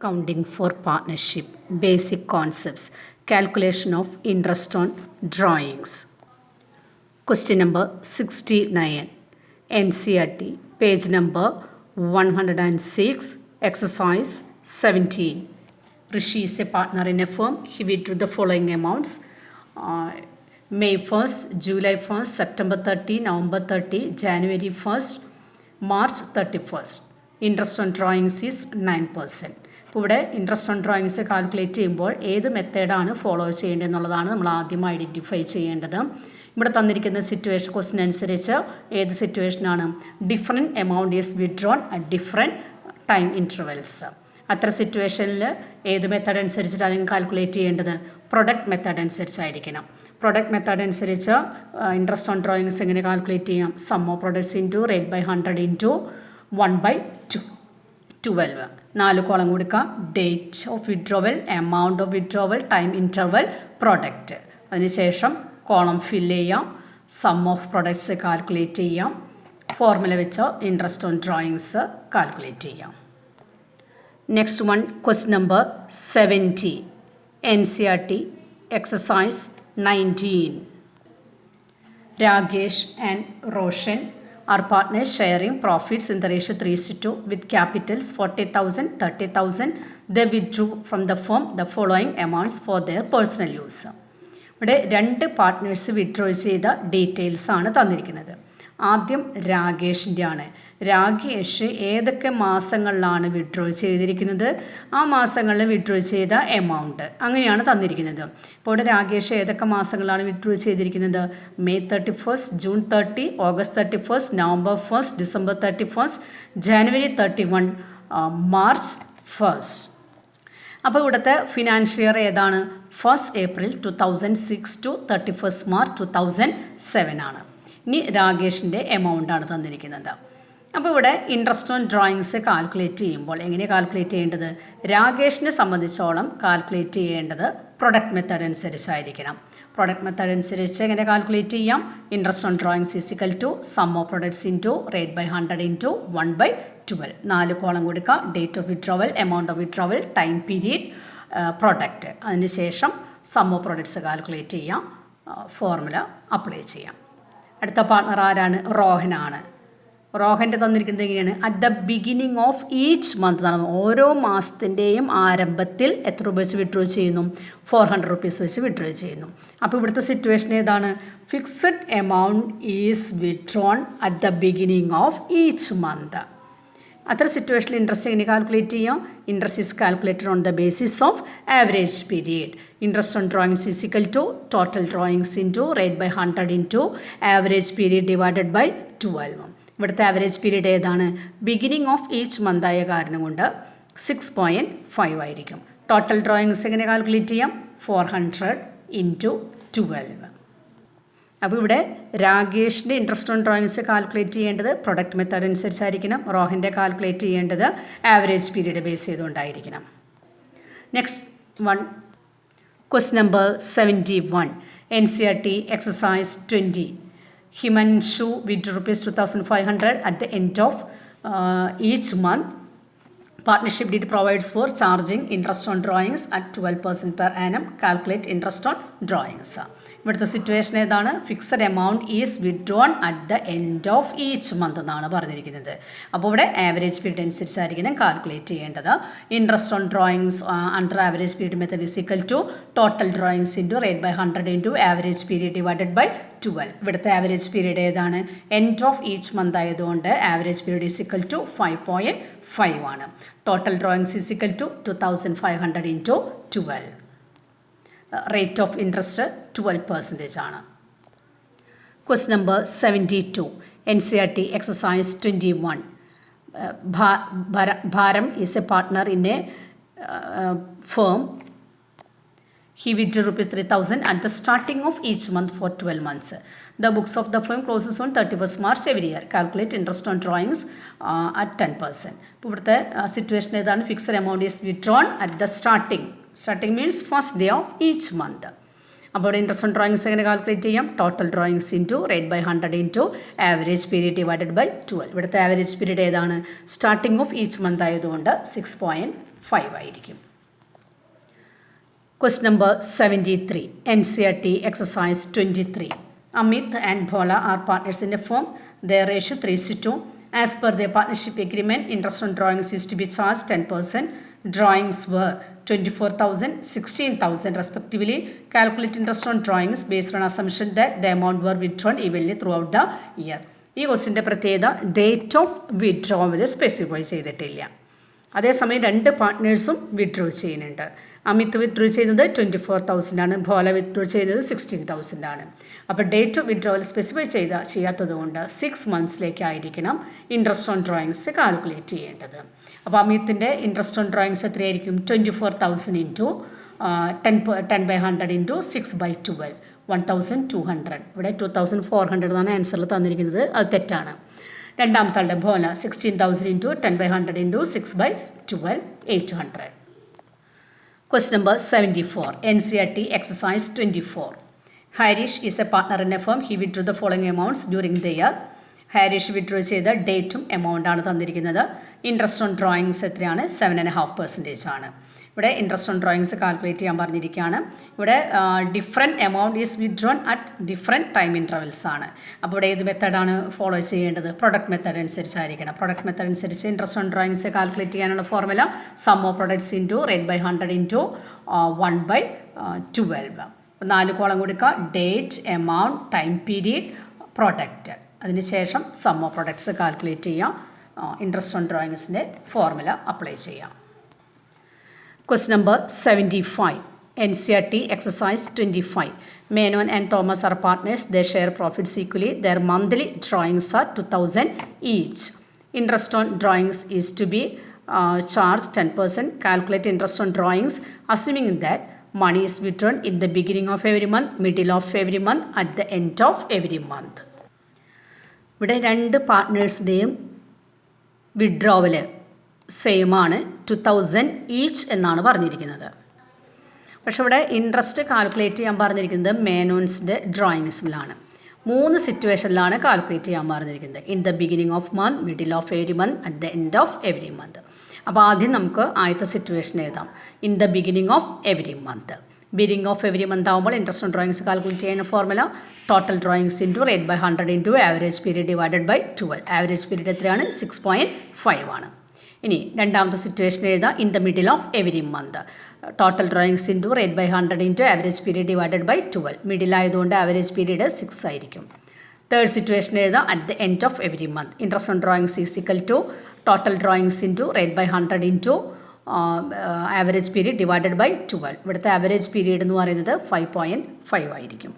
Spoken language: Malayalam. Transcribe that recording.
Accounting for partnership, basic concepts, calculation of interest on drawings. Question number 69, NCERT, page number 106, exercise 17. Rishi is a partner in a firm. He withdrew the following amounts: May 1st, July 1st, September 30, November 30, January 1st, March 31st. Interest on drawings is 9%. ഇപ്പോൾ ഇവിടെ ഇൻട്രസ്റ്റ് ഓൺ ഡ്രോയിങ്സ് കാൽക്കുലേറ്റ് ചെയ്യുമ്പോൾ ഏത് മെത്തേഡാണ് ഫോളോ ചെയ്യേണ്ടതെന്നുള്ളതാണ് നമ്മൾ ആദ്യം ഐഡൻറ്റിഫൈ ചെയ്യേണ്ടത്. ഇവിടെ തന്നിരിക്കുന്ന സിറ്റുവേഷൻ ക്വസ്റ്റ്യൻ അനുസരിച്ച് ഏത് സിറ്റുവേഷനാണ്? Different amount is withdrawn at different time intervals. അത്ര സിറ്റുവേഷനിൽ ഏത് മെത്തേഡ് അനുസരിച്ചിട്ടാണ് കാൽക്കുലേറ്റ് ചെയ്യേണ്ടത്? പ്രൊഡക്റ്റ് മെത്തേഡ് അനുസരിച്ചായിരിക്കണം. പ്രൊഡക്റ്റ് മെത്തേഡ് അനുസരിച്ച് ഇൻട്രസ്റ്റ് ഓൺ ഡ്രോയിങ്സ് എങ്ങനെ കാൽക്കുലേറ്റ് ചെയ്യാം? Sum of products into rate by 100 into 1/12. 4 column കൊടുക്കുക. Date of withdrawal, amount of withdrawal, time interval, product. അതിനുശേഷം കോളം ഫില്ല് ചെയ്യാം. സം ഓഫ് പ്രൊഡക്ട്സ് കാൽക്കുലേറ്റ് ചെയ്യാം. ഫോർമുല വെച്ച് ഇൻട്രസ്റ്റ് ഓൺ ഡ്രോയിങ്സ് കാൽക്കുലേറ്റ് ചെയ്യാം. Next one, question number 70, NCERT, exercise 19. Rakesh and Roshan are partners sharing profits in the ratio 3:2 with capitals 40,000, 30,000. They withdrew from the firm the following amounts for their personal use. ഇവിടെ 2 പാർട്ട്നേഴ്സ് വിഡ്രോ ചെയ്ത ഡീറ്റെയിൽസ് ആണ് തന്നിരിക്കുന്നത്. ആദ്യം രാകേഷിൻ്റെ ആണ്. രാകേഷ് ഏതൊക്കെ മാസങ്ങളിലാണ് വിഡ്രോ ചെയ്തിരിക്കുന്നത്, ആ മാസങ്ങളിൽ വിഡ്രോ ചെയ്ത എമൗണ്ട് അങ്ങനെയാണ് തന്നിരിക്കുന്നത്. ഇപ്പോൾ ഇവിടെ രാകേഷ് ഏതൊക്കെ മാസങ്ങളാണ് വിഡ്രോ ചെയ്തിരിക്കുന്നത്? May 31st, June 30, August 31st, November 1st, December 31st, January 31, March 1st. അപ്പോൾ ഇവിടുത്തെ ഫിനാൻഷ്യൽ ഇയർ ഏതാണ്? 1st April 2006 to 31st March 2007 ആണ്. ഇനി രാകേഷിൻ്റെ എമൗണ്ട് ആണ് തന്നിരിക്കുന്നത്. അപ്പോൾ ഇവിടെ ഇൻട്രസ്റ്റ് ഓൺ ഡ്രോയിങ്സ് കാൽക്കുലേറ്റ് ചെയ്യുമ്പോൾ എങ്ങനെ കാൽക്കുലേറ്റ് ചെയ്യേണ്ടത്? രാകേഷിനെ സംബന്ധിച്ചോളം കാൽക്കുലേറ്റ് ചെയ്യേണ്ടത് പ്രൊഡക്റ്റ് മെത്തേഡ് അനുസരിച്ചായിരിക്കണം. പ്രൊഡക്റ്റ് മെത്തേഡ് അനുസരിച്ച് എങ്ങനെ കാൽക്കുലേറ്റ് ചെയ്യാം? Interest on drawings is equal to sum of products into rate by 100 into 1/12. 4 column കൊടുക്കുക. Date of withdrawal, amount of withdrawal, time period, product. അതിനുശേഷം സം ഓഫ് പ്രൊഡക്ട്സ് കാൽക്കുലേറ്റ് ചെയ്യാം. ഫോർമുല അപ്ലൈ ചെയ്യാം. അടുത്ത പാർട്ണർ ആരാണ്? റോഹനാണ്. റോഹൻ്റെ തന്നിരിക്കുന്നത് എങ്ങനെയാണ്? At the beginning of each month എന്നാണ്. ഓരോ മാസത്തിൻ്റെയും ആരംഭത്തിൽ എത്ര രൂപ വെച്ച് വിഡ്രോ ചെയ്യുന്നു? 400 rupees വെച്ച് വിഡ്രോ ചെയ്യുന്നു. അപ്പോൾ ഇവിടുത്തെ സിറ്റുവേഷൻ ഏതാണ്? Fixed amount is withdrawn at the beginning of each month. അത്ര സിറ്റുവേഷനിൽ ഇൻട്രസ്റ്റ് എങ്ങനെ കാൽക്കുലേറ്റ് ചെയ്യാം? Interest is calculated on the basis of average period. Interest on drawings is equal to total drawings into rate by 100 into average period divided by 12. ഇവിടുത്തെ ആവറേജ് പീരീഡ് ഏതാണ്? ബിഗിനിങ് ഓഫ് ഈച്ച് മന്ത് ആയ കാരണം കൊണ്ട് 6.5 ആയിരിക്കും. ടോട്ടൽ ഡ്രോയിങ്സ് എങ്ങനെ കാൽക്കുലേറ്റ് ചെയ്യാം? 400 ഇൻറ്റു 12. അപ്പോൾ ഇവിടെ രാകേഷിൻ്റെ ഇൻട്രസ്റ്റ് ഓൺ ഡ്രോയിങ്സ് കാൽക്കുലേറ്റ് ചെയ്യേണ്ടത് പ്രൊഡക്റ്റ് മെത്തേഡ് അനുസരിച്ചായിരിക്കണം. റോഹൻ്റെ കാൽക്കുലേറ്റ് ചെയ്യേണ്ടത് ആവറേജ് പീരീഡ് ബേസ് ചെയ്തുകൊണ്ടായിരിക്കണം. Next one, question number 71, NCERT, exercise 20. Himanshu withdrew ₹2,500 at the end of each month. Partnership deed provides for charging interest on drawings at 12% per annum. Calculate interest on drawings. ഇവിടുത്തെ സിറ്റുവേഷൻ ഏതാണ്? Fixed amount is withdrawn at the end of each month എന്നാണ് പറഞ്ഞിരിക്കുന്നത്. അപ്പോൾ ഇവിടെ ആവറേജ് പീരീഡ് അനുസരിച്ചായിരിക്കണം കാൽക്കുലേറ്റ് ചെയ്യേണ്ടത്. Interest on drawings under average period method is equal to total drawings into rate by 100 into average period divided by 12. ഇവിടുത്തെ ആവറേജ് പീരീഡ് ഏതാണ്? എൻഡ് ഓഫ് ഈച്ച് മന്ത് ആയതുകൊണ്ട് average period is equal to 5.5 ആണ്. Total drawings is equal to 2,500 into 12. Rate of interest 12% ആണ്. Question number 72, NCERT, exercise 21. Bharam is a partner in a firm. He withdrew ₹3,000 at the starting of each month for 12 months. The books of the firm closes on 31st March every year. Calculate interest on drawings at 10%. ഇപ്പോൾ ഇവിടുത്തെ സിറ്റുവേഷൻ ഏതാണ്? Fixed amount is withdrawn at the starting. Starting means first day of each month. അപ്പോൾ ഇവിടെ ഇൻട്രസ്റ്റ് ഓൺ ഡ്രോയിങ്സ് എങ്ങനെ കാൽക്കുലേറ്റ് ചെയ്യാം? Total drawings into rate by 100 into average period divided by 12. ഇവിടുത്തെ ആവറേജ് പീരീഡ് ഏതാണ്? സ്റ്റാർട്ടിംഗ് ഓഫ് ഈച്ച് മന്ത് ആയതുകൊണ്ട് 6.5 5 ആയിരിക്കും. Question number 73, NCERT exercise 23. Amit and Bhola are partners in a firm. Their ratio 3:2. As per their partnership agreement, interest on drawings is to be charged 10%. Drawings were 24,000, 16,000 respectively. Calculate interest on drawings based on assumption that the amount were withdrawn evenly throughout the year. ഈ ക്വസ്റ്റിൻ്റെ പ്രത്യേകത ഡേറ്റ് ഓഫ് വിഡ്രോവൽ സ്പെസിഫൈ ചെയ്തിട്ടില്ല. അതേസമയം 2 പാർട്ട്നേഴ്സും വിഡ്രോ ചെയ്യുന്നുണ്ട്. അമിത് വിഡ്രോ ചെയ്യുന്നത് 24,000 ആണ്, ഭോല വിഡ്രോ ചെയ്യുന്നത് 16,000 ആണ്. അപ്പോൾ ഡേറ്റ് ഓഫ് വിഡ്രോവൽ സ്പെസിഫൈ ചെയ്യാത്തത് കൊണ്ട് 6 മന്ത്സിലേക്കായിരിക്കണം ഇൻട്രസ്റ്റ് ഓൺ ഡ്രോയിങ്സ് കാൽക്കുലേറ്റ് ചെയ്യേണ്ടത്. അപ്പോൾ അമിത്തിൻ്റെ ഇൻട്രസ്റ്റ് ഓൺ ഡ്രോയിങ്സ് എത്രയായിരിക്കും? 24,000 ഇൻറ്റു 10/100 ഇൻറ്റു 6/12, 1,200. ഇവിടെ 2,400 എന്നാണ് ആൻസറിൽ തന്നിരിക്കുന്നത്, അത് തെറ്റാണ്. രണ്ടാമത്തെ ആളുടെ Bhola 16,000 into 10/100 into 6/12, 800. Question number 74, NCERT exercise 24. Harish is a partner in a firm. He withdrew the following amounts during the year. Harish withdraw ചെയ്ത ഡേറ്റും എമൗണ്ടാണ് തന്നിരിക്കുന്നത്. ഇൻട്രസ്റ്റ് ഓൺ ഡ്രോയിങ്സ് എത്രയാണ്? 7.5% ആണ്. ഇവിടെ ഇൻട്രസ്റ്റ് ഓൺ ഡ്രോയിങ്സ് കാൽക്കുലേറ്റ് ചെയ്യാൻ പറഞ്ഞിരിക്കുകയാണ്. ഇവിടെ different amount is withdrawn at different time intervals ആണ്. അപ്പോൾ ഇവിടെ ഏത് മെത്തേഡാണ് ഫോളോ ചെയ്യേണ്ടത്? പ്രൊഡക്റ്റ് മെത്തേഡ് അനുസരിച്ചായിരിക്കണം. പ്രൊഡക്റ്റ് മെത്തേഡ് അനുസരിച്ച് ഇൻട്രസ്റ്റ് ഓൺ ഡ്രോയിങ്സ് കാൽക്കുലേറ്റ് ചെയ്യാനുള്ള formula sum of products into rate by 100 into 1/12. 4 column കൊടുക്കുക. Date, amount, time period, product. അതിനുശേഷം സം ഓഫ് പ്രൊഡക്ട്സ് കാൽക്കുലേറ്റ് ചെയ്യാം. ഇൻട്രസ്റ്റ് ഓൺ ഡ്രോയിങ്സിൻ്റെ ഫോർമുല അപ്ലൈ ചെയ്യാം. Question number 75, NCERT exercise 25. Menon and Thomas are partners. They share profits equally. Their monthly drawings are 2,000 each. Interest on drawings is to be charged 10%. Calculate interest on drawings assuming that money is withdrawn in the beginning of every month, middle of every month, at the end of every month. ഇവിടെ 2 പാർട്ട്നേഴ്സിൻ്റെയും വിഡ്രോവൽ സെയിം ആണ്, 2,000 ഈച്ച് എന്നാണ് പറഞ്ഞിരിക്കുന്നത്. പക്ഷെ ഇവിടെ ഇൻട്രസ്റ്റ് കാൽക്കുലേറ്റ് ചെയ്യാൻ പറഞ്ഞിരിക്കുന്നത് മേനോൻസിൻ്റെ ഡ്രോയിങ്സിലാണ്. 3 സിറ്റുവേഷനിലാണ് കാൽക്കുലേറ്റ് ചെയ്യാൻ പറഞ്ഞിരിക്കുന്നത്. In the beginning of month, middle of every month, at the end of every month. അപ്പോൾ ആദ്യം നമുക്ക് ആദ്യത്തെ സിറ്റുവേഷൻ എഴുതാം. In the beginning of every month. Beginning of every month ആകുമ്പോൾ ഇൻട്രസ്റ്റ് ഓൺ ഡ്രോയിങ്സ് കാൽക്കുലേറ്റ് ചെയ്യുന്ന formula total drawings into rate by 100 into average period divided by 12. Average period എത്രയാണ്? 6.5 ആണ്. ഇനി രണ്ടാമത്തെ സിറ്റുവേഷൻ എഴുതാം. In the middle of every month. Total drawings into rate by 100 into average period divided by 12. Middle ആയതുകൊണ്ട് ആവറേജ് പീരീഡ് 6 ആയിരിക്കും. തേർഡ് സിറ്റുവേഷൻ എഴുതാം. At the end of every month. Interest on drawings is equal to total drawings into rate by 100 into average period divided by 12. ഇവിടുത്തെ ആവറേജ് പീരീഡ് എന്ന് പറയുന്നത് 5.5 ആയിരിക്കും.